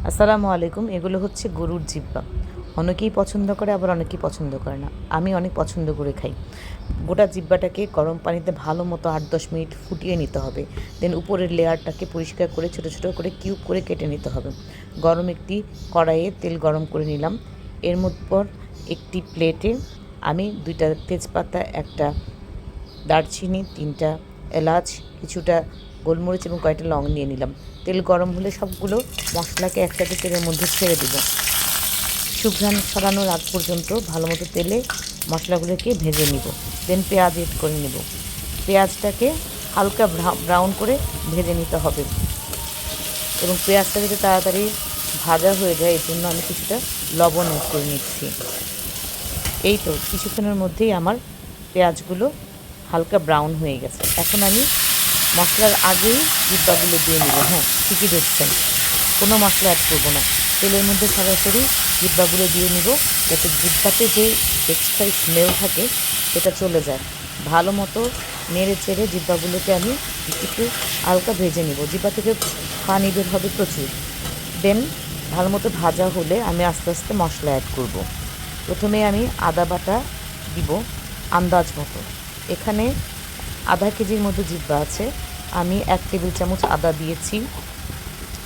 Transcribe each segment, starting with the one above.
আসসালামু আলাইকুম। এগুলো হচ্ছে গরুর জিহ্বা। অনেকেই পছন্দ করে, আবার অনেকেই পছন্দ করে না। আমি অনেক পছন্দ করে খাই। গোটা জিহ্বাটাকে গরম পানিতে ভালো মতো ৮-১০ মিনিট ফুটিয়ে নিতে হবে। দেন উপরের লেয়ারটাকে পরিষ্কার করে ছোটো ছোটো করে কিউব করে কেটে নিতে হবে। গরম একটি কড়াইয়ে তেল গরম করে নিলাম। এর পর একটি প্লেটে আমি ২টা তেজপাতা, একটা দারচিনি, ৩টা এলাচ, কিছুটা গোলমরিচ এবং কয়েকটা লং নিয়ে নিলাম। তেল গরম হলে সবগুলো মশলাকে একসাথে তেলের মধ্যে ছেড়ে দিব। সুঘ্রাণ ছড়ানোর আগ পর্যন্ত ভালো মতো তেলে মশলাগুলোকে ভেজে নিব। দেন পেঁয়াজ এড করে নেব। পেঁয়াজটাকে হালকা ব্রাউন করে ভেজে নিতে হবে এবং পেঁয়াজটা যাতে তাড়াতাড়ি ভাজা হয়ে যায় এর জন্য আমি কিছুটা লবণ অ্যাড করে নিচ্ছি। এই তো কিছুক্ষণের মধ্যেই আমার পেঁয়াজগুলো হালকা ব্রাউন হয়ে গেছে। এখন আমি মশলার আগেই জিহ্বাগুলো দিয়ে নেব। হ্যাঁ, ঠিকই দেখছেন, কোনো মশলা অ্যাড করবো না। তেলের মধ্যে সরাসরি জিহ্বাগুলো দিয়ে নিব, যাতে জিহ্বাতে যে এক্সট্রা স্মেল থাকে সেটা চলে যায়। ভালো মতো নেড়ে চেড়ে জিহ্বাগুলোকে আমি একটু হালকা ভেজে নিব। জিহ্বা থেকে পানি বের হবে প্রচুর। দেন ভালো মতো ভাজা হলে আমি আস্তে আস্তে মশলা অ্যাড করব। প্রথমে আমি আদা বাটা দিব আন্দাজ মতো। এখানে আধা কেজির মতো জিহ্বা আছে। আমি ১ টেবিল চামচ আদা দিয়েছি,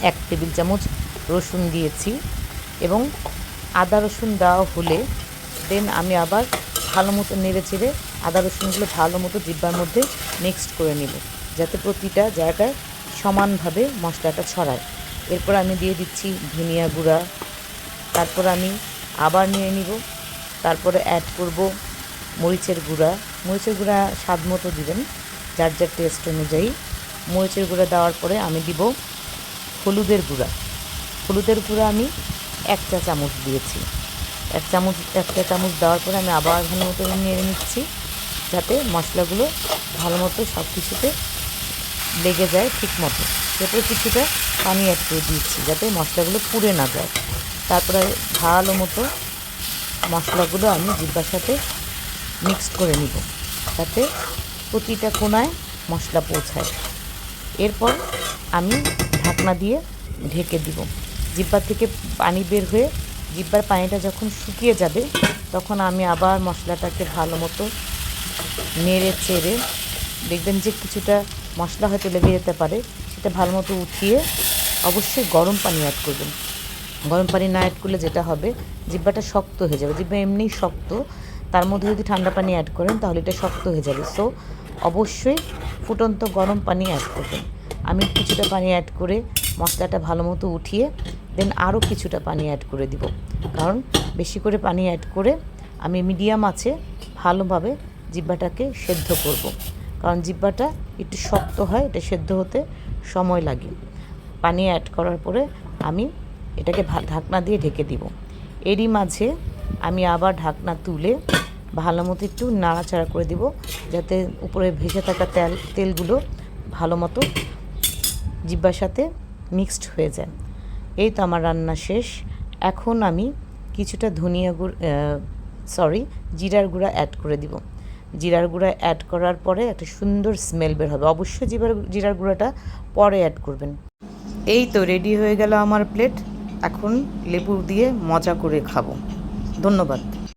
১ টেবিল চামচ রসুন দিয়েছি এবং আদা রসুন দেওয়া হলে দেন আমি আবার ভালো মতো নেড়ে চেড়ে আদা রসুনগুলো ভালো মতো জিহ্বার মধ্যে মিক্সড করে নেব, যাতে প্রতিটা জায়গায় সমানভাবে মশলাটা ছড়ায়। এরপর আমি দিয়ে দিচ্ছি ধনিয়া গুঁড়া, তারপর আমি আবার নিয়ে নিব। তারপরে অ্যাড করব মরিচের গুঁড়া। মরিচের গুঁড়া স্বাদ মতো দিবেন, যার যার টেস্ট অনুযায়ী। মরিচের গুঁড়া দেওয়ার পরে আমি দিব হলুদের গুঁড়া। হলুদের গুঁড়া আমি ১ চা চামচ দিয়েছি। ১ চা চামচ দেওয়ার পরে আমি আবার ভালো মতো নেড়ে নিচ্ছি, যাতে মশলাগুলো ভালো মতো সব কিছুতে লেগে যায় ঠিক মতো। এরপর কিছুটা পানি অ্যাড করে দিচ্ছি, যাতে মশলাগুলো পুড়ে না যায়। তারপরে ভালো মতো মশলাগুলো আমি জিহ্বার সাথে মিক্সড করে নিব, যাতে প্রতিটা কোণায় মশলা পৌঁছায়। এরপর আমি ঢাকনা দিয়ে ঢেকে দিব। জিহ্বার থেকে পানি বের হয়ে জিহ্বার পানিটা যখন শুকিয়ে যাবে, তখন আমি আবার মশলাটাকে ভালো মতো নেড়ে চেড়ে, দেখবেন যে কিছুটা মশলা হয়তো লেগে যেতে পারে, সেটা ভালো মতো উঠিয়ে অবশ্যই গরম পানি অ্যাড করবেন। গরম পানি না অ্যাড করলে যেটা হবে, জিহ্বাটা শক্ত হয়ে যাবে। জিহ্বা এমনিই শক্ত, তার মধ্যে যদি ঠান্ডা পানি অ্যাড করেন তাহলে এটা শক্ত হয়ে যাবে। সো অবশ্যই ফুটন্ত গরম পানি অ্যাড করবেন। আমি কিছুটা পানি অ্যাড করে মশলাটা ভালো মতো উঠিয়ে দেন আরও কিছুটা পানি অ্যাড করে দিব, কারণ বেশি করে পানি অ্যাড করে আমি মিডিয়াম আঁচে ভালোভাবে জিহ্বাটাকে সেদ্ধ করব, কারণ জিহ্বাটা একটু শক্ত হয়, এটা সেদ্ধ হতে সময় লাগে। পানি অ্যাড করার পরে আমি এটাকে ঢাকনা দিয়ে ঢেকে দিব। এরই মাঝে আমি আবার ঢাকনা তুলে ভালো মতো একটু নাড়াচাড়া করে দিব, যাতে উপরে ভেসে থাকা তেলগুলো ভালো মতো জিহ্বার সাথে মিক্সড হয়ে যায়। এই তো আমার রান্না শেষ। এখন আমি কিছুটা জিরার গুঁড়া অ্যাড করে দিব। জিরার গুঁড়া অ্যাড করার পরে একটা সুন্দর স্মেল বের হবে। অবশ্যই জিরার গুঁড়াটা পরে অ্যাড করবেন। এই তো রেডি হয়ে গেল আমার প্লেট। এখন লেবু দিয়ে মজা করে খাবো। ধন্যবাদ।